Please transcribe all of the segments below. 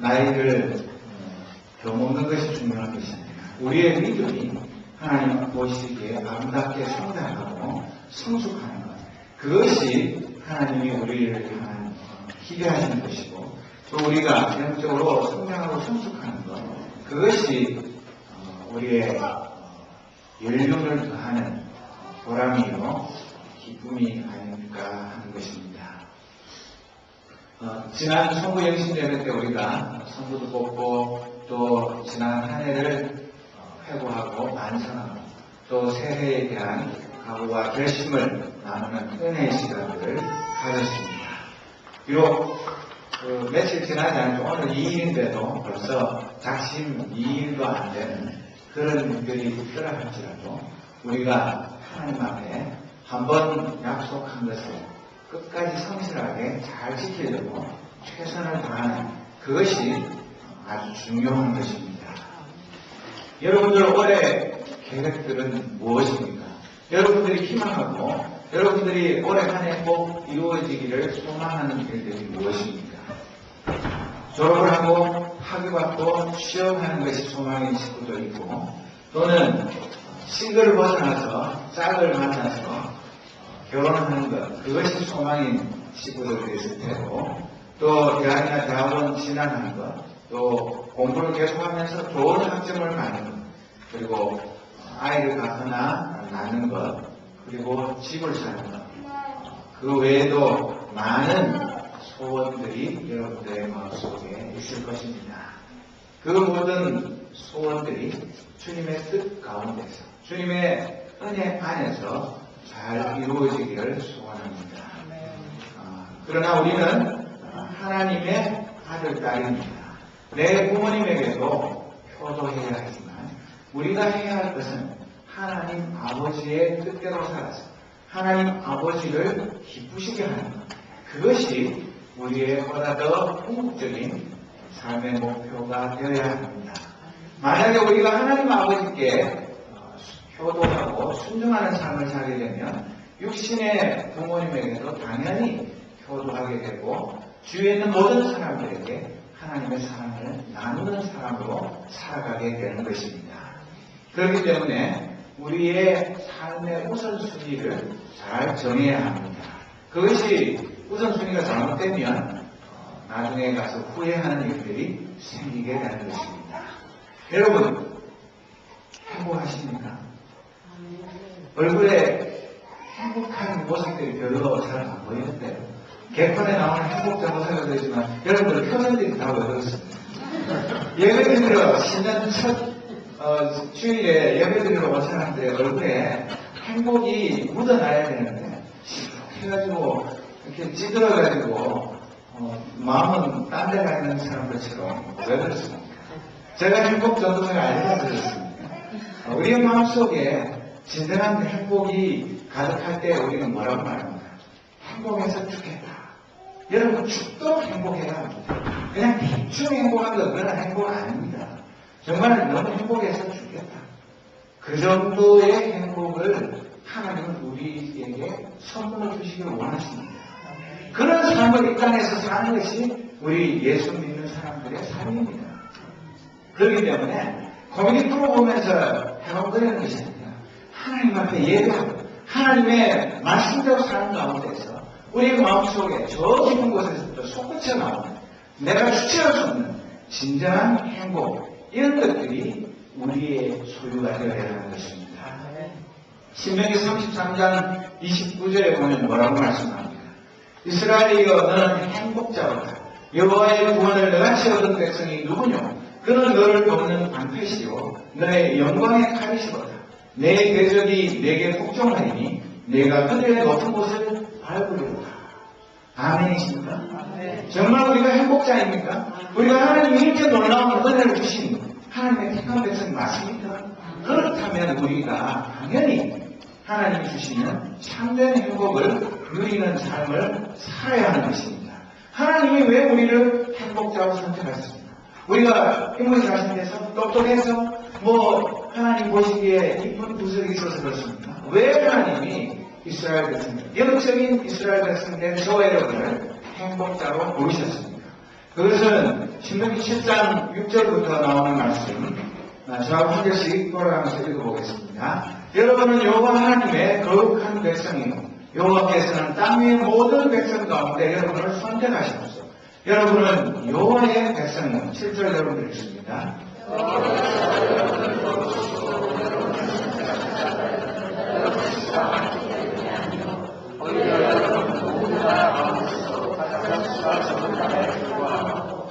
나이를 더 먹는 것이 중요한 것입니다. 우리의 믿음이 하나님 보시기에 아름답게 성장하고 성숙하는 것, 그것이 하나님이 우리를 향한 기대하시는 것이고, 또 우리가 영적으로 성장하고 성숙하는 것, 그것이 우리의 연륜을 더하는 보람이요 기쁨이 아닐까 하는 것입니다. 지난 성부 영신예배 때 우리가 성부도 뽑고 또 지난 한 해를 회고하고 반성하고 또 새해에 대한 각오와 결심을 나누는 은혜의 시간을 가졌습니다. 비록 며칠 지나지 않고 오늘 2일인데도 벌써 작심 2일도 안 되는 그런 일들이 있더라 할지라도 우리가 하나님 앞에 한번 약속한 것을 끝까지 성실하게 잘 지키려고 최선을 다하는 그것이 아주 중요한 것입니다. 여러분들 올해 계획들은 무엇입니까? 여러분들이 희망하고 여러분들이 올해 한 해 꼭 이루어지기를 소망하는 일들이 무엇입니까? 졸업을 하고 학위 받고 취업하는 것이 소망인 친구도 있고, 또는 싱글을 벗어나서 짝을 만나서 결혼하는 것, 그것이 소망인 친구들도 있을 테고, 또 대학이나 대학원 진학하는 것, 또 공부를 계속하면서 좋은 학점을 받는 것, 그리고 아이를 갖거나 낳는 것, 그리고 집을 사는 것, 그 외에도 많은 소원들이 여러분들의 마음속에 있을 것입니다. 그 모든 소원들이 주님의 뜻 가운데서, 주님의 은혜 안에서 잘 이루어지기를 소원합니다. 그러나 우리는 하나님의 아들, 딸입니다. 내 부모님에게도 효도해야 하지만 우리가 해야 할 것은 하나님 아버지의 뜻대로 살아서 하나님 아버지를 기쁘시게 하는 것, 그것이 우리의 보다 더 궁극적인 삶의 목표가 되어야 합니다. 만약에 우리가 하나님 아버지께 효도하고 순종하는 삶을 살게 되면 육신의 부모님에게도 당연히 효도하게 되고 주위에 있는 모든 사람들에게 하나님의 사랑을 나누는 사람으로 살아가게 되는 것입니다. 그렇기 때문에 우리의 삶의 우선순위를 잘 정해야 합니다. 그것이 우선순위가 잘못되면 나중에 가서 후회하는 일들이 생기게 되는 것입니다. 여러분, 행복하십니까? 얼굴에 행복한 모습들이 별로 잘 안 보이는데요. 개콘에 나오는 행복자 모습을 보이지만 여러분들 표정들이 다 왜 그렇습니까? 예배 드리러 신년 첫 주일에 예배 드리러 온 사람들의 얼굴에 행복이 묻어나야 되는데 해가지고 이렇게 찌들어가지고 마음은 딴 데 가 있는 사람들처럼 왜 그렇습니까? 제가 행복 전도사가 아니라 그렇습니까? 우리의 마음속에 진정한 행복이 가득할 때 우리는 뭐라고 말합니까? 행복해서 죽겠다. 여러분, 죽도 행복해야 합니다. 그냥 대충 행복한 거 그런 행복 아닙니다. 정말 너무 행복해서 죽겠다. 그 정도의 행복을 하나님은 우리에게 선물로 주시길 원하십니다. 그런 삶을 이 땅에서 사는 것이 우리 예수 믿는 사람들의 삶입니다. 그렇기 때문에 코미디 프로 보면서 해먹으려는 것이 아니라 하나님 앞에 예배하고 하나님의 말씀대로 사는 가운데서 우리의 마음속에 저 깊은 곳에서부터 솟구쳐 나오는 내가 주체할 수 없는 진정한 행복, 이런 것들이 우리의 소유가 되어야 하는 것입니다. 신명기 33장 29절에 보면 뭐라고 말씀합니까? 이스라엘이여 너는 행복자로다. 여호와의 구원을 너같이 얻은 백성이 누구뇨? 그는 너를 돕는 방패시요 너의 영광의 칼이시로다. 내 대적이 내게 복종하리니 내가 그들의 높은 곳을 밟으리로다. 아멘이십니까? 정말 우리가 행복자입니까? 우리가 하나님이 이렇게 놀라운 은혜를 주신 하나님의 택한 백성이 맞습니까? 그렇다면 우리가 당연히 하나님이 주시는 참된 행복을 누리는 삶을 살아야 하는 것입니다. 하나님이 왜 우리를 행복자로 선택하셨습니까? 우리가 인물이 자신에서 똑똑해서 하나님 보시기에 이쁜 구석이 있어서 그렇습니까? 왜 하나님이 이스라엘 백성들, 영적인 이스라엘 백성된 저와 여러분을 행복자로 부르셨습니까? 그것은 신명기 7장 6절부터 나오는 말씀, 저하고 한 절씩 돌아가면서 읽어보겠습니다. 여러분은 여호와 하나님의 거룩한 백성이요 여호와께서는 땅 위의 모든 백성 가운데 여러분을 선택하셨소. 여러분은 여호와의 백성이요. 7절 여러분 읽습니다.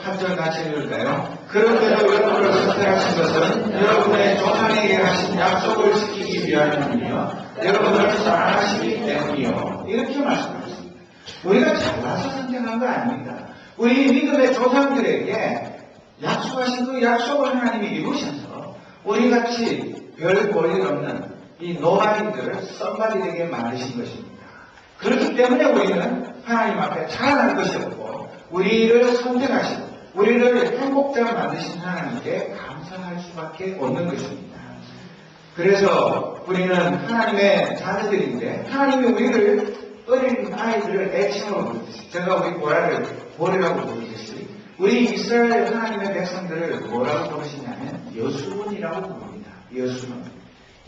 한 절 같이 읽을까요? 그런데도 여러분을 선택하신 것은 여러분의 조상에게 하신 약속을 지키기 위함이며 여러분을 사랑하시기 때문이요. 이렇게 말씀하셨습니다. 우리가 잘나서 선택한 거 아닙니다. 우리 믿음의 조상들에게 약속하신 그 약속을 하나님이 이루셔서 우리같이 별 볼일 없는 이 노마인들을 썸바디에게 만드신 것입니다. 그렇기 때문에 우리는 하나님 앞에 자랑할 것이 없고 우리를 선택하시고 우리를 행복자로 만드신 하나님께 감사할 수밖에 없는 것입니다. 그래서 우리는 하나님의 자녀들인데 하나님이 우리를 어린 아이들을 애칭으로 부르듯이 제가 우리 보라를 보리라고 부르듯이 우리 이스라엘 하나님의 백성들을 뭐라고 부르시냐면 여수론이라고 부릅니다. 여수론.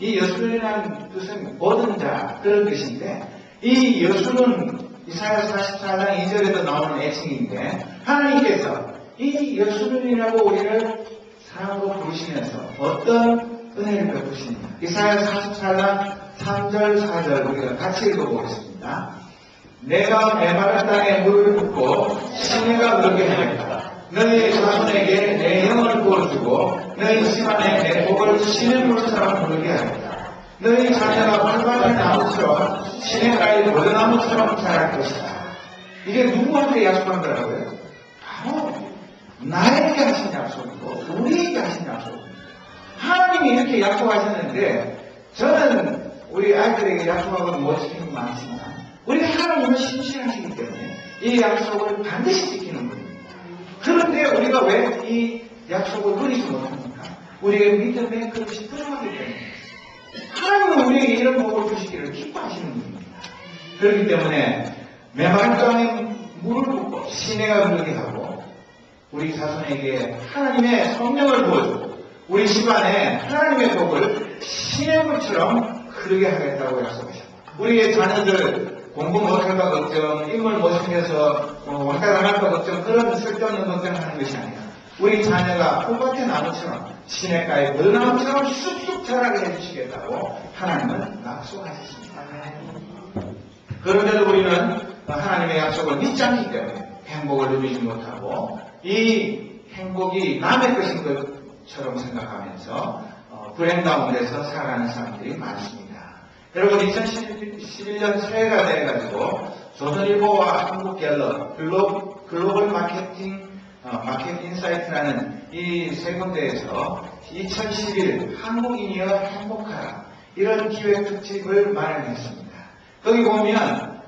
이 여수론이라는 뜻은 모든 자 그런 뜻인데 이 여수론 이사야 44장 2절에도 나오는 애칭인데 하나님께서 이 여수론이라고 우리를 사랑으로 부르시면서 어떤 은혜를 베푸십니까? 이사야 44장 3절 4절 우리가 같이 읽어보겠습니다. 내가 메마른 땅에 물을 붓고 시내가 흐르게 하겠다. 너희 자손에게 내 영을 부어주고 너희 집안에 내 복을 시냇물처럼 흐르게 하겠다. 너희 자녀가 풀밭의 나무처럼 시냇가의 버드나무처럼 자랄 것이다. 이게 누구한테 약속한 거라고요? 바로 나에게 하신 약속이고 우리에게 하신 약속입니다. 하나님이 이렇게 약속하셨는데 저는 우리 아이들에게 약속하고는 못 지키는 거 많지만 우리 하나님은 신실하시기 때문에 이 약속을 반드시 지키는 분입니다. 그런데 우리가 왜 이 약속을 누리지 못합니까? 우리의 믿음의 그릇이 들어가기 때문에 하나님은 우리에게 이런 복을 주시기를 기뻐하시는 분입니다. 그렇기 때문에 메마른 땅에 물을 붓고 시내가 흐르게 하고 우리 자손에게 하나님의 성령을 부어주고 우리 집안에 하나님의 복을 시냇물처럼 흐르게 하겠다고 약속하셨고 우리의 자녀들 공부 못할까 걱정, 인물 못생겨서 왔다 나갈까 걱정 그런 쓸데없는 걱정하는 것이 아니라 우리 자녀가 풀밭의 나무처럼 시냇가의 버드나무처럼 쑥쑥 자라게 해주시겠다고 하나님은 약속하셨습니다. 그런데도 우리는 하나님의 약속을 믿지 않기 때문에 행복을 누리지 못하고 이 행복이 남의 것인 것처럼 생각하면서 불행 가운데서 살아가는 사람들이 많습니다. 여러분 2011년 새해가 돼가지고 조선일보와 한국갤럽 글로벌 마케팅 인사이트라는 이 세 군데에서 2011 한국인이여 행복하라 이런 기획 특집을 마련했습니다. 거기 보면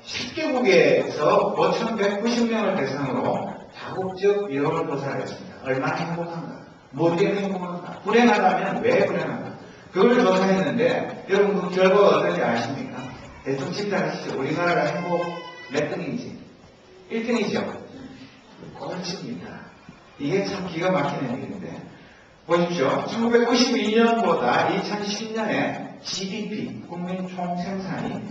10개국에서 5,190명을 대상으로 다국적 여론을 조사를 했습니다. 얼마나 행복한가? 뭐 때문에 행복한가? 불행하다면 왜 불행한가? 그걸 조사했는데 여러분 그 결과가 어떤지 아십니까? 대충 집단하시죠. 우리나라가 행복 몇 등인지 1등이죠. 꼴찌입니다. 이게 참 기가 막히는 일인데 보십시오. 1992년보다 2010년에 GDP 국민 총생산이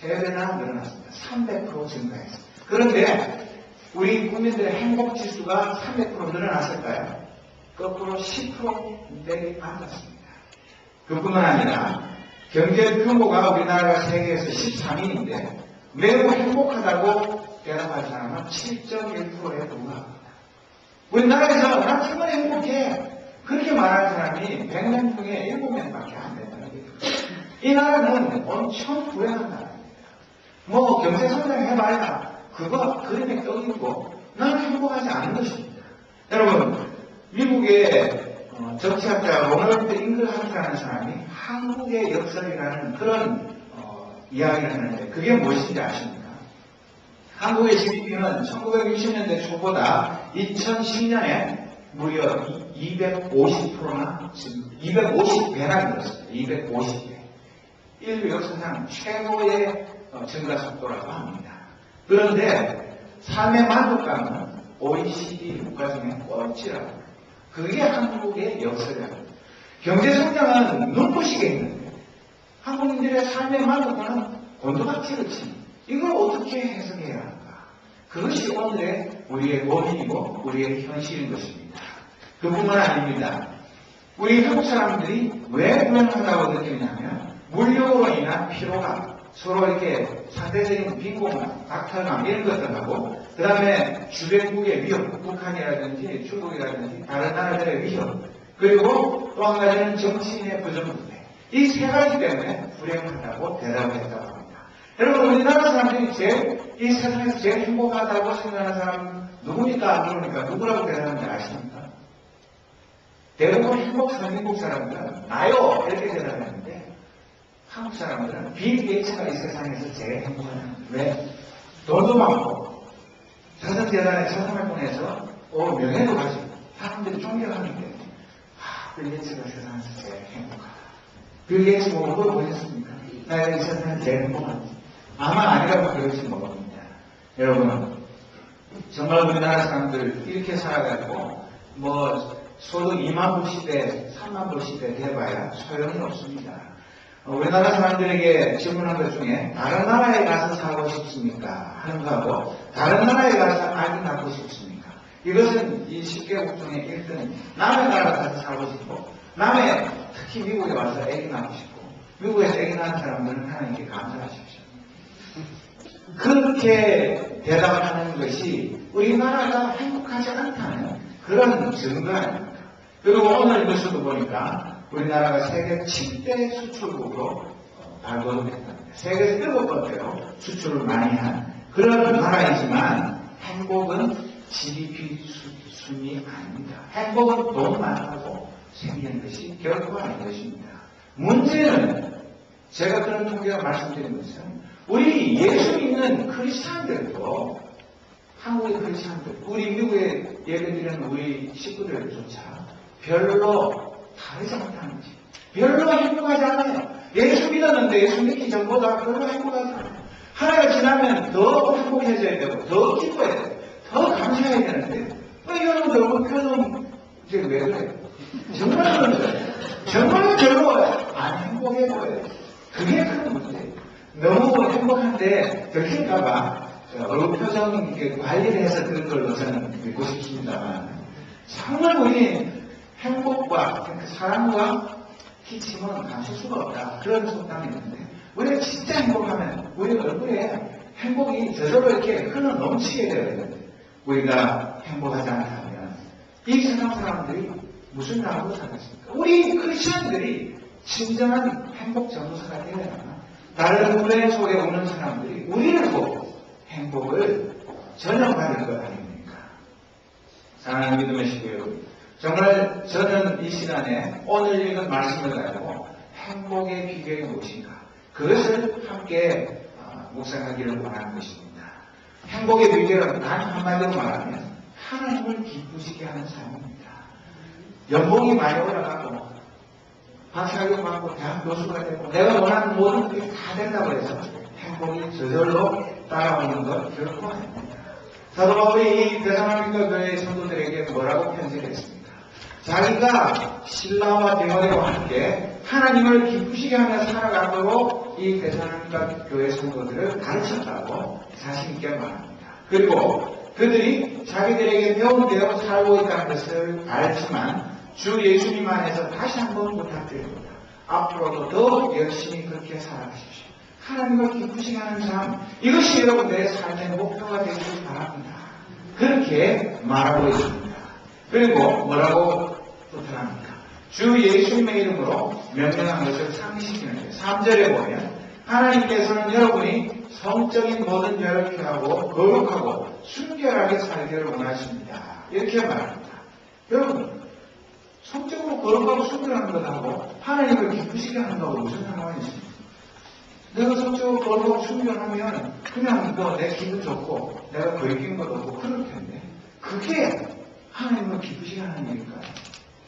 3배나 늘어났습니다. 300% 증가했습니다. 그런데 우리 국민들의 행복지수가 300% 늘어났을까요? 거꾸로 10%대에 앉았습니다. 그뿐만 아니라 경제 규모가 우리나라가 세계에서 13위인데 매우 행복하다고 대답할 사람은 7.1%에 불과합니다. 우리나라에서 난 정말 행복해 그렇게 말하는 사람이 100명 중에 7명밖에 안 된다는 거예요. 이 나라는 엄청 불행한 나라입니다. 뭐 경제 성장해봐야 그거 그림의 떡이고 나는 행복하지 않은 것입니다. 여러분 미국의 정치학자 로널드 잉글하트라는 사람이 한국의 역설이라는 그런 이야기를 하는데 그게 무엇인지 아십니까? 한국의 GDP는 1960년대 초보다 2010년에 무려 250%나 250배나 늘었습니다. 250배. 인류 역사상 최고의 증가 속도라고 합니다. 그런데 삶의 만족감은 OECD 국가 중에 꼴찌라고. 그게 한국의 역설이라고. 경제성장은 눈부시게 있는데 한국인들의 삶의 만족감은 곤두박질을 치는, 이걸 어떻게 해석해야 할까? 그것이 오늘의 우리의 고민이고 우리의 현실인 것입니다. 그뿐만 아닙니다. 우리 한국 사람들이 왜 불행하다고 느끼냐면 물욕으로 인한 피로감, 서로 이렇게 상대적인 빈곤감, 박탈감 이런 것들하고, 그 다음에 주변국의 위협, 북한이라든지 중국이라든지 다른 나라들의 위협, 그리고 또 한 가지는 정치인의 부정부패, 이 세 가지 때문에 불행하다고 대답했다고 합니다. 여러분, 우리나라 사람들이 이 세상에서 제일 행복하다고 생각하는 사람 누구니까 안 그러니까 누구라고 대답하는지 아십니까? 대부분 행복 선진국 사람들은 나요 이렇게 대답하는데, 한국 사람들은 빌 게이츠가 이 세상에서 제일 행복하다. 왜? 돈도 많고 자선재단에 자선활동해서 명예도 가지고 사람들이 존경하기 때문에 빌 게이츠가 세상에서 제일 행복하다. 빌 게이츠 보고 그걸 보셨습니까? 나 이 세상에서 제일 행복하다. 아마 아니라고 그러지 모릅니다. 여러분, 정말 우리나라 사람들 이렇게 살아가지고 소득 2만 불 시대, 3만 불 시대 돼봐야 소용이 없습니다. 우리나라 사람들에게 질문한 것 중에 다른 나라에 가서 살고 싶습니까? 하는 거하고 다른 나라에 가서 아기 낳고 싶습니까? 이것은 이 10개국 중에 1등. 남의 나라 가서 살고 싶고, 특히 미국에 와서 아기 낳고 싶고, 미국에서 아기 낳은 사람들은 하나님께 감사하십시오. 그렇게 대답하는 것이 우리나라가 행복하지 않다는 그런 증거 아닙니까? 그리고 오늘 뉴스도 보니까 우리나라가 세계 7대 수출국으로 발돋움했답니다. 세계에서 7번째로 수출을 많이 한 그런 나라이지만 행복은 GDP 순위 아닙니다. 행복은 돈만 하고 생기는 것이 결코 아닌 것입니다. 문제는 제가 그런 통계가 말씀드린 것은 우리 예수 믿는 크리스찬들도, 한국의 크리스찬들, 우리 미국에 예배 드리는 우리 식구들조차 별로 다르지 않다는 거지. 별로 행복하지 않아요. 예수 믿었는데 예수 믿기 전보다 별로 행복하지 않아요. 하나가 지나면 더 행복해져야 되고 더 기뻐야 돼요. 더 감사해야 되는데 여러분들 얼굴 표정 이제 왜 그래요? 정말 그런 거예요. 정말 즐거워요. 안 행복해 보여요. 그게 큰 문제예요. 너무 행복한데 들킬까봐 얼굴 표정 관리를 해서 그런 걸로 저는 믿고 싶습니다만, 정말 우리 행복과 사랑과 기침은 감출 수가 없다. 그런 속담이 있는데, 우리가 진짜 행복하면 우리 얼굴에 행복이 저절로 이렇게 흘러 넘치게 되어야 되는데, 우리가 행복하지 않다면 이 세상 사람들이 무슨 나라로 살겠습니까? 우리 크리스천들이 진정한 행복 전도사가 되어야 하나? 다른 후대 속에 오는 사람들이 우리를 보고 행복을 전염하는 것 아닙니까? 사랑하는 믿음의 식구 여러분, 정말 저는 이 시간에 오늘 읽은 말씀을 가지고 행복의 비결이 무엇인가, 그것을 함께 묵상하기를 원하는 것입니다. 행복의 비결은 단 한마디로 말하면 하나님을 기쁘시게 하는 삶입니다. 연봉이 많이 올라가고 박사학위 받고 대학 교수가 되고 내가 원하는 모든 것이 다 된다고 해서 행복이 저절로 따라오는 것 결코 아닙니다. 사도 바울이 이 데살로니가 교회의 성도들에게 뭐라고 편지했습니까? 자기가 신라와 디모데와 함께 하나님을 기쁘시게 하며 살아가도록 이 데살로니가 교회 성도들을 가르쳤다고 자신 있게 말합니다. 그리고 그들이 자기들에게 배운 대로 살고 있다는 것을 알지만 주 예수님 안에서 다시 한번 부탁드립니다. 앞으로도 더 열심히 그렇게 살아가십시오. 하나님을 기쁘시게 하는 삶, 이것이 여러분들의 삶의 목표가 되시길 바랍니다. 그렇게 말하고 있습니다. 그리고 뭐라고 부탁합니까? 주 예수님의 이름으로 명령한 것을 상기시키는데 3절에 보면 하나님께서는 여러분이 성적인 모든 죄를 피하고 거룩하고 순결하게 살기를 원하십니다. 이렇게 말합니다. 여러분, 성적으로 거룩하고 순결한 것하고 하나님을 기쁘시게 하는 것하고 무슨 상관이 있습니까? 내가 성적으로 거룩하고 순결하면 그냥 내 기분 좋고 내가 거리낀 것도 없고 그럴 텐데, 그게 하나님을 기쁘시게 하는 일일까요?